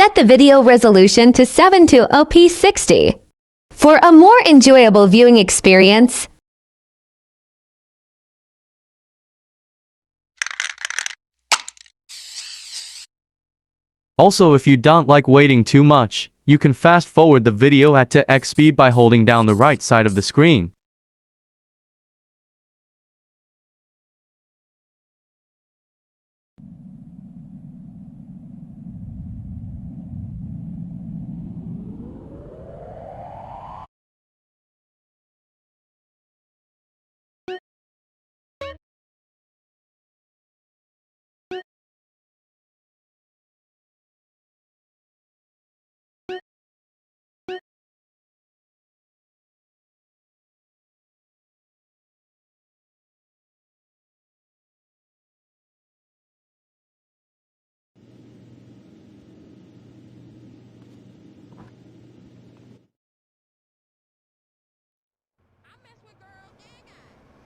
Set the video resolution to 720p60 for a more enjoyable viewing experience. Also, if you don't like waiting too much, you can fast forward the video at 2x speed by holding down the right side of the screen.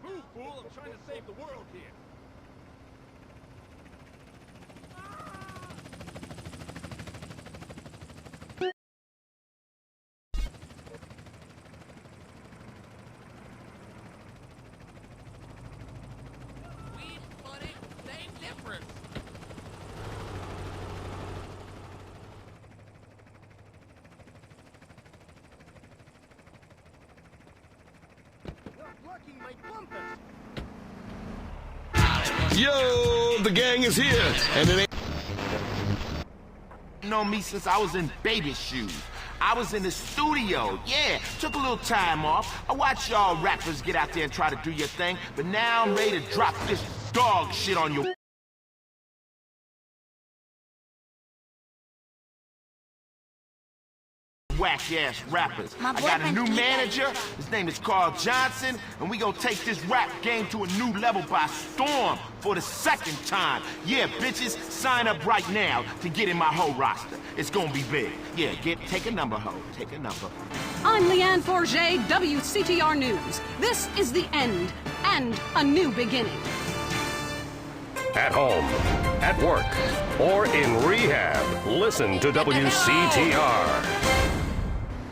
Move, fool! I'm trying to save the world here. We split it, same difference. Lucky my bumpers. Yo, the gang is here, and it ain't known me since I was in baby shoes. I was in the studio, yeah, took a little time off. I watched y'all rappers get out there and try to do your thing, but now I'm ready to drop this dog shit on you. Whack-ass rappers. I got a new manager, his name is Carl Johnson, and we gonna take this rap game to a new level by storm for the second time. Yeah, bitches, sign up right now to get in my whole roster. It's gonna be big. Yeah, take a number, ho, take a number. I'm Leanne Forget, WCTR News. This is the end and a new beginning. At home, at work, or in rehab, listen to WCTR.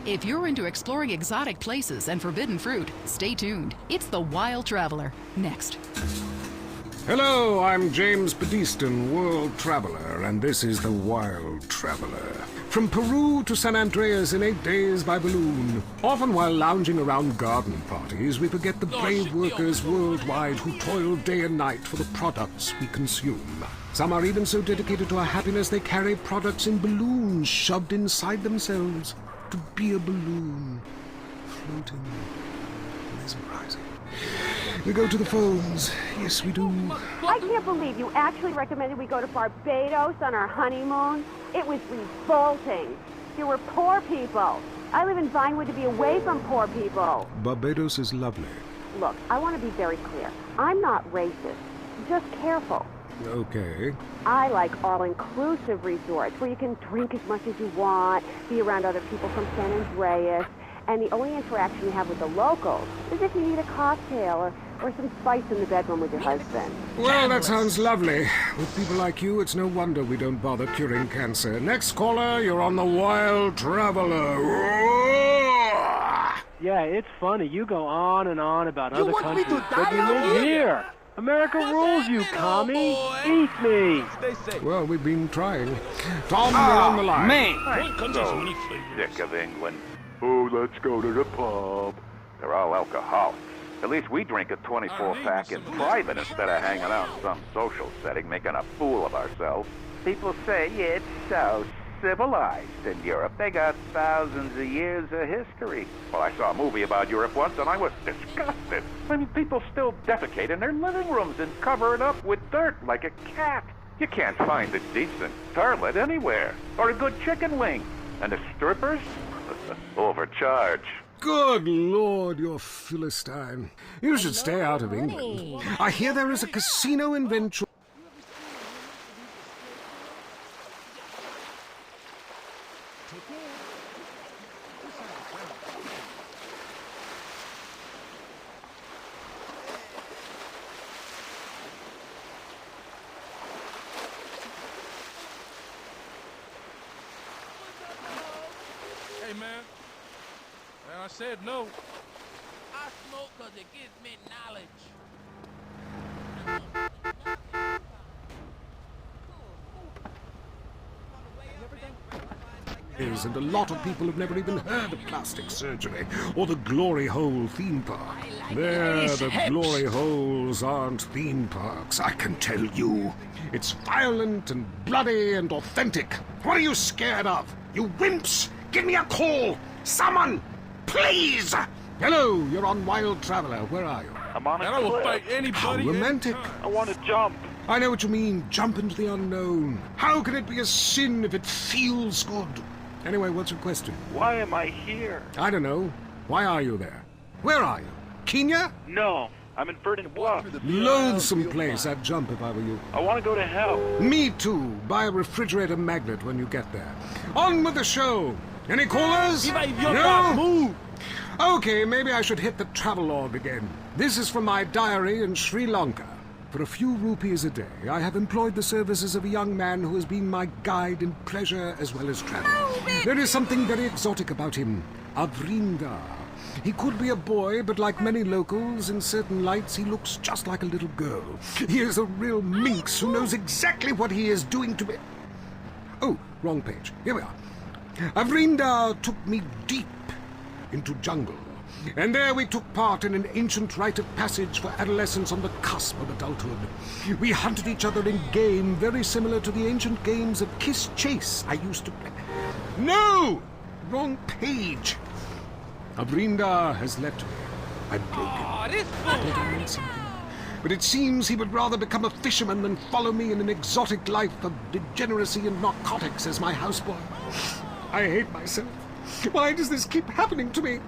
If you're into exploring exotic places and forbidden fruit, stay tuned. It's The Wild Traveler, next. Hello, I'm James Pedestin, World Traveler, and this is The Wild Traveler. From Peru to San Andreas in 8 days by balloon. Often while lounging around garden parties, we forget the brave workers worldwide who toil day and night for the products we consume. Some are even so dedicated to our happiness they carry products in balloons shoved inside themselves. To be a balloon, floating, mesmerizing. We go to the phones. Yes, we do. I can't believe you actually recommended we go to Barbados on our honeymoon. It was revolting. There were poor people. I live in Vinewood to be away from poor people. Barbados is lovely. Look, I want to be very clear. I'm not racist. Just careful. Okay. I like all-inclusive resorts where you can drink as much as you want, be around other people from San Andreas, and the only interaction you have with the locals is if you need a cocktail or some spice in the bedroom with your husband. Well, that sounds lovely. With people like you, it's no wonder we don't bother curing cancer. Next caller, you're on The Wild Traveler. Yeah, it's funny. You go on and on about other countries, but you live here. America rules, you commie! Eat me! Well, we've been trying. Tom, you're on the line. Man! So sick of England. Oh, let's go to the pub. They're all alcoholics. At least we drink a 24-pack in private instead of hanging out in some social setting making a fool of ourselves. People say it's so civilized in Europe. They got thousands of years of history. Well, I saw a movie about Europe once, and I was disgusted. I mean, people still defecate in their living rooms and cover it up with dirt like a cat. You can't find a decent toilet anywhere, or a good chicken wing. And the strippers? Overcharge. Good Lord, you're Philistine. You should stay out of England. I hear there is a casino in Ventura. man. And I said no. I smoke because it gives me knowledge. And a lot of people have never even heard of plastic surgery or the Glory Hole theme park. There, the Glory Holes aren't theme parks, I can tell you. It's violent and bloody and authentic. What are you scared of? You wimps! Give me a call! Someone! Please! Hello, you're on Wild Traveler. Where are you? I'm on a I will fight anybody. How romantic. I want to jump. I know what you mean. Jump into the unknown. How can it be a sin if it feels good? Anyway, what's your question? Why am I here? I don't know. Why are you there? Where are you? Kenya? No, I'm in Verdant Bluff. Loathsome place. I'd jump if I were you. I want to go to hell. Me too. Buy a refrigerator magnet when you get there. On with the show. Any callers? No? Okay, maybe I should hit the travelogue again. This is from my diary in Sri Lanka. For a few rupees a day, I have employed the services of a young man who has been my guide in pleasure as well as travel. There is something very exotic about him. Avrinda. He could be a boy, but like many locals, in certain lights he looks just like a little girl. He is a real minx who knows exactly what he is doing to me. Oh, wrong page. Here we are. Avrinda took me deep into jungle. And there we took part in an ancient rite of passage for adolescents on the cusp of adulthood. We hunted each other in game very similar to the ancient games of Kiss Chase I used to play. No! Wrong page. Avrinda has left me. I'm broken. I thought I meant something. But it seems he would rather become a fisherman than follow me in an exotic life of degeneracy and narcotics as my houseboy. I hate myself. Why does this keep happening to me?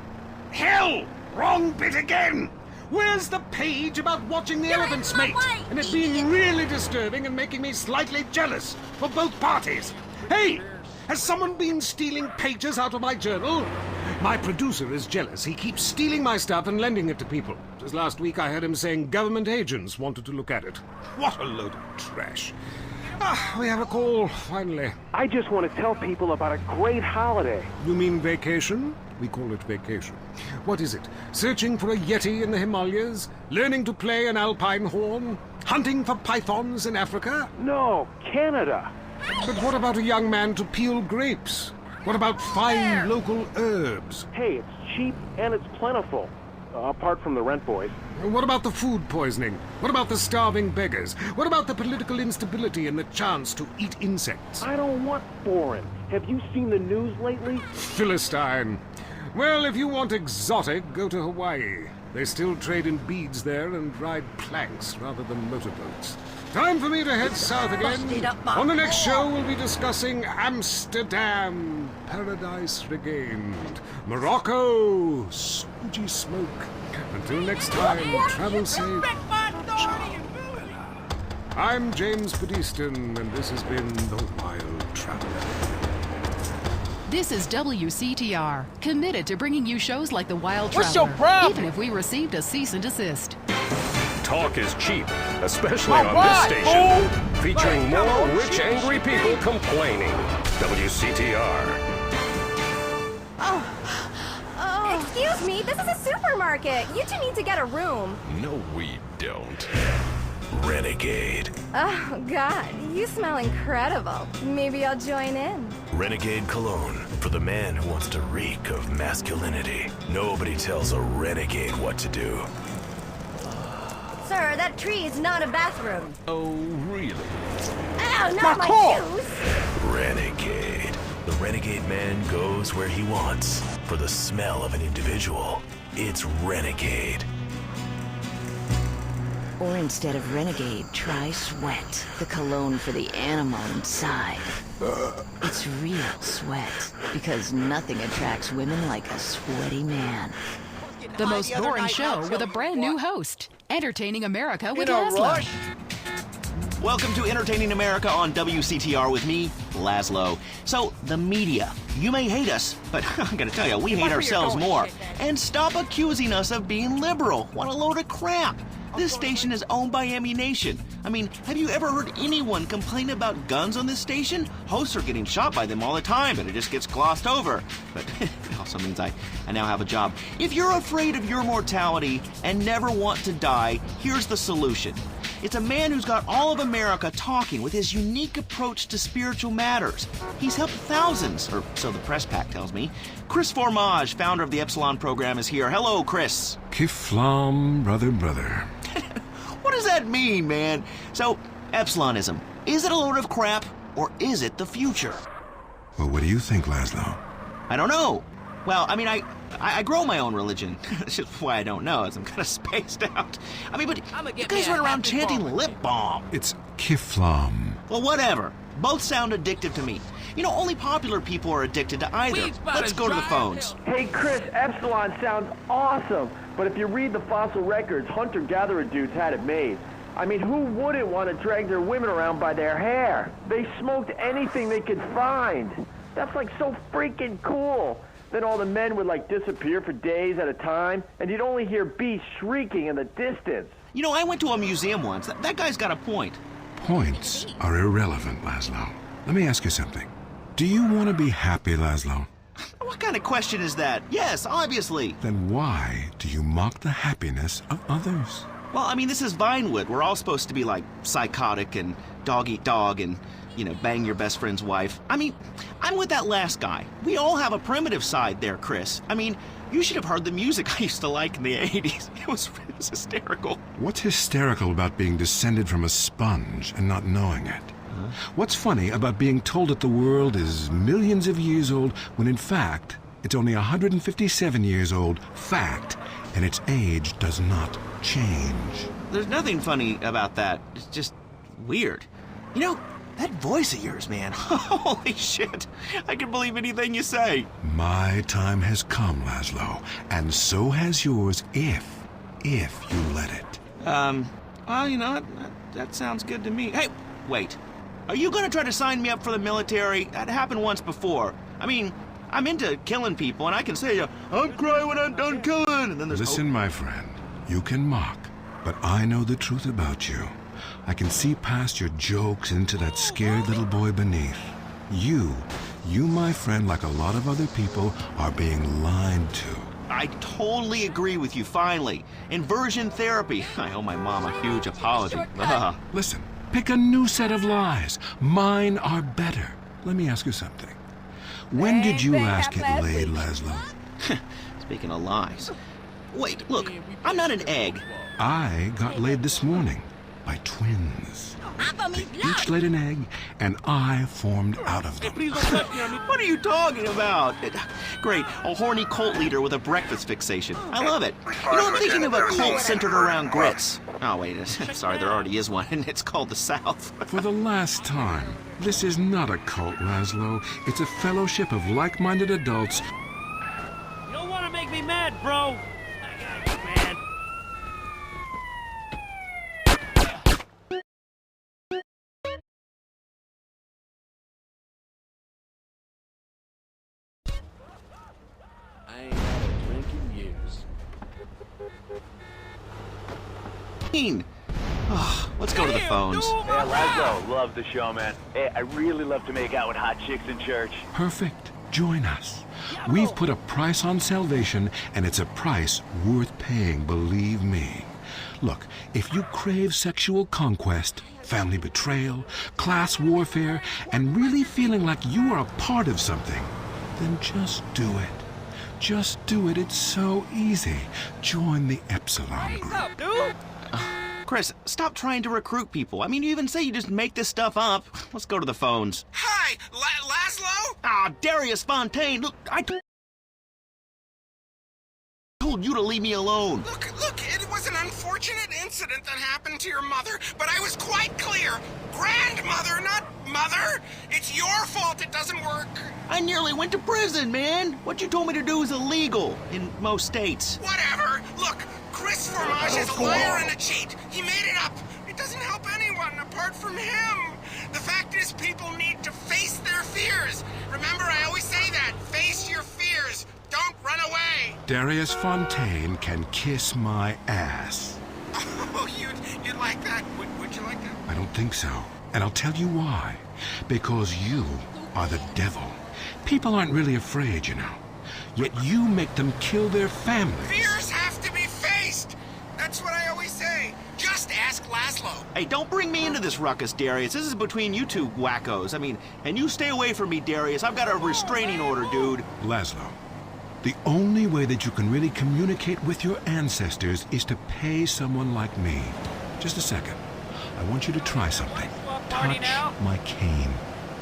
Hell! Wrong bit again! Where's the page about watching the elephants mate? And it being really disturbing and making me slightly jealous for both parties. Hey! Has someone been stealing pages out of my journal? My producer is jealous. He keeps stealing my stuff and lending it to people. Just last week I heard him saying government agents wanted to look at it. What a load of trash. We have a call, finally. I just want to tell people about a great holiday. You mean vacation? We call it vacation. What is it? Searching for a yeti in the Himalayas? Learning to play an alpine horn? Hunting for pythons in Africa? No, Canada. But what about a young man to peel grapes? What about fine local herbs? Hey, it's cheap and it's plentiful. Apart from the rent boys. What about the food poisoning? What about the starving beggars? What about the political instability and the chance to eat insects? I don't want foreign. Have you seen the news lately? Philistine. Well, if you want exotic, go to Hawaii. They still trade in beads there and ride planks rather than motorboats. Time for me to head south again. On the next show, we'll be discussing Amsterdam, Paradise Regained, Morocco, Suji Smoke. Until next time, travel safe. Ciao, Bella. I'm James Pediston, and this has been The Wild Traveler. This is WCTR, committed to bringing you shows like The Wild What's Traveler, your problem? even if we received a cease and desist. Talk is cheap, especially on this station. Featuring more rich, angry people complaining. WCTR. Excuse me, this is a supermarket. You two need to get a room. No, we don't. Renegade. Oh, God, you smell incredible. Maybe I'll join in. Renegade Cologne, for the man who wants to reek of masculinity. Nobody tells a renegade what to do. Sir, that tree is not a bathroom. Oh, really? Ow, not my shoes! Renegade. The renegade man goes where he wants. For the smell of an individual, it's Renegade. Or instead of Renegade, try Sweat, the cologne for the animal inside. It's real sweat, because nothing attracts women like a sweaty man. The most boring show with a brand new host. Entertaining America with Laszlo. Welcome to Entertaining America on WCTR with me, Laszlo. So, the media. You may hate us, but I'm gonna tell you, we hate ourselves more. And stop accusing us of being liberal. What a load of crap. This station is owned by Ammunition. I mean, have you ever heard anyone complain about guns on this station? Hosts are getting shot by them all the time, and it just gets glossed over. But it also means I now have a job. If you're afraid of your mortality and never want to die, here's the solution. It's a man who's got all of America talking with his unique approach to spiritual matters. He's helped thousands, or so the press pack tells me. Chris Formage, founder of the Epsilon program, is here. Hello, Chris. Kiflam, brother. What does that mean, man? So, Epsilonism, is it a load of crap, or is it the future? Well, what do you think, Laszlo? I don't know. Well, I mean, I grow my own religion. That's just why I don't know, is I'm kind of spaced out. I mean, but you guys run around chanting lip balm. It's Kiflam. Well, whatever. Both sound addictive to me. You know, only popular people are addicted to either. Let's go to the phones. Hey, Chris, Epsilon sounds awesome. But if you read the fossil records, hunter-gatherer dudes had it made. I mean, who wouldn't want to drag their women around by their hair? They smoked anything they could find. That's like so freaking cool. Then all the men would like disappear for days at a time, and you'd only hear beasts shrieking in the distance. You know, I went to a museum once. That guy's got a point. Points are irrelevant, Laszlo. Let me ask you something. Do you want to be happy, Laszlo? What kind of question is that? Yes, obviously. Then why do you mock the happiness of others? Well, I mean, this is Vinewood. We're all supposed to be like psychotic and dog eat dog and, you know, bang your best friend's wife. I mean, I'm with that last guy. We all have a primitive side there, Chris. I mean, you should have heard the music I used to like in the 80s. It was hysterical. What's hysterical about being descended from a sponge and not knowing it? What's funny about being told that the world is millions of years old when in fact it's only 157 years old, fact, and its age does not change? There's nothing funny about that. It's just weird. You know, that voice of yours, man. Holy shit. I can believe anything you say. My time has come, Laszlo, and so has yours if you let it. Well, you know, that sounds good to me. Hey, wait. Are you gonna try to sign me up for the military? That happened once before. I mean, I'm into killing people, and I can say, I'll cry when I'm done killing, and then there's... Listen, my friend, you can mock, but I know the truth about you. I can see past your jokes into that scared little boy beneath. You, my friend, like a lot of other people, are being lied to. I totally agree with you, finally. Inversion therapy. I owe my mom a huge apology. Listen, pick a new set of lies. Mine are better. Let me ask you something. When did you last get laid, Laszlo? Speaking of lies. Wait, look, I'm not an egg. I got laid this morning by twins. They each laid an egg, and I formed out of them. What are you talking about? Great, a horny cult leader with a breakfast fixation. I love it. You know, I'm thinking of a cult centered around grits. Oh, wait, sorry, there already is one, and it's called the South. For the last time, this is not a cult, Laszlo. It's a fellowship of like-minded adults. You don't want to make me mad, bro. I got you, man. I ain't had a drink in years. Let's go to the phones. Hey, Laszlo, love the show, man. Hey, I really love to make out with hot chicks in church. Perfect. Join us. We've put a price on salvation, and it's a price worth paying, believe me. Look, if you crave sexual conquest, family betrayal, class warfare, and really feeling like you are a part of something, then just do it. Just do it. It's so easy. Join the Epsilon group. Chris, stop trying to recruit people. I mean, you even say you just make this stuff up. Let's go to the phones. Hi, Laszlo? Ah, Darius Fontaine. Look, I told you to leave me alone. Look, it was an unfortunate incident that happened to your mother, but I was quite clear. Grandmother, not mother. It's your fault it doesn't work. I nearly went to prison, man. What you told me to do is illegal in most states. Whatever. Look, Chris Formage is a liar and a cheat. He made it up. It doesn't help anyone apart from him. The fact is, people need to face their fears. Remember, I always say that. Face your fears. Don't run away. Darius Fontaine can kiss my ass. Oh, think so. And I'll tell you why. Because you are the devil. People aren't really afraid, you know. Yet you make them kill their families. Fears have to be faced! That's what I always say. Just ask Laszlo. Hey, don't bring me into this ruckus, Darius. This is between you two wackos. I mean, and you stay away from me, Darius. I've got a restraining order, dude. Laszlo, the only way that you can really communicate with your ancestors is to pay someone like me. Just a second. I want you to try something. Touch my cane.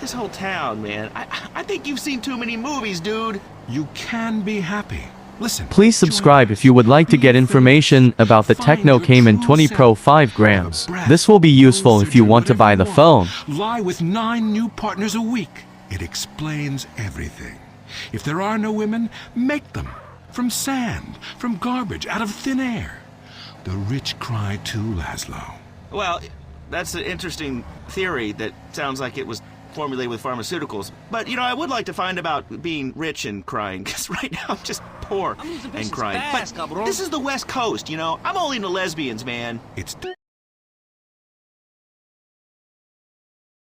This whole town, man. I think you've seen too many movies, dude. You can be happy. Listen. Please subscribe if you would like to get information about the Tecno Camon 20 Pro 5 grams. This will be useful if you want to buy the phone. Lie with 9 new partners a week. It explains everything. If there are no women, make them. From sand, from garbage, out of thin air. The rich cry too, Laszlo. Well, that's an interesting theory that sounds like it was formulated with pharmaceuticals. But, you know, I would like to find about being rich and crying, because right now I'm just poor and crying. But this is the West Coast, you know? I'm only into lesbians, man. It's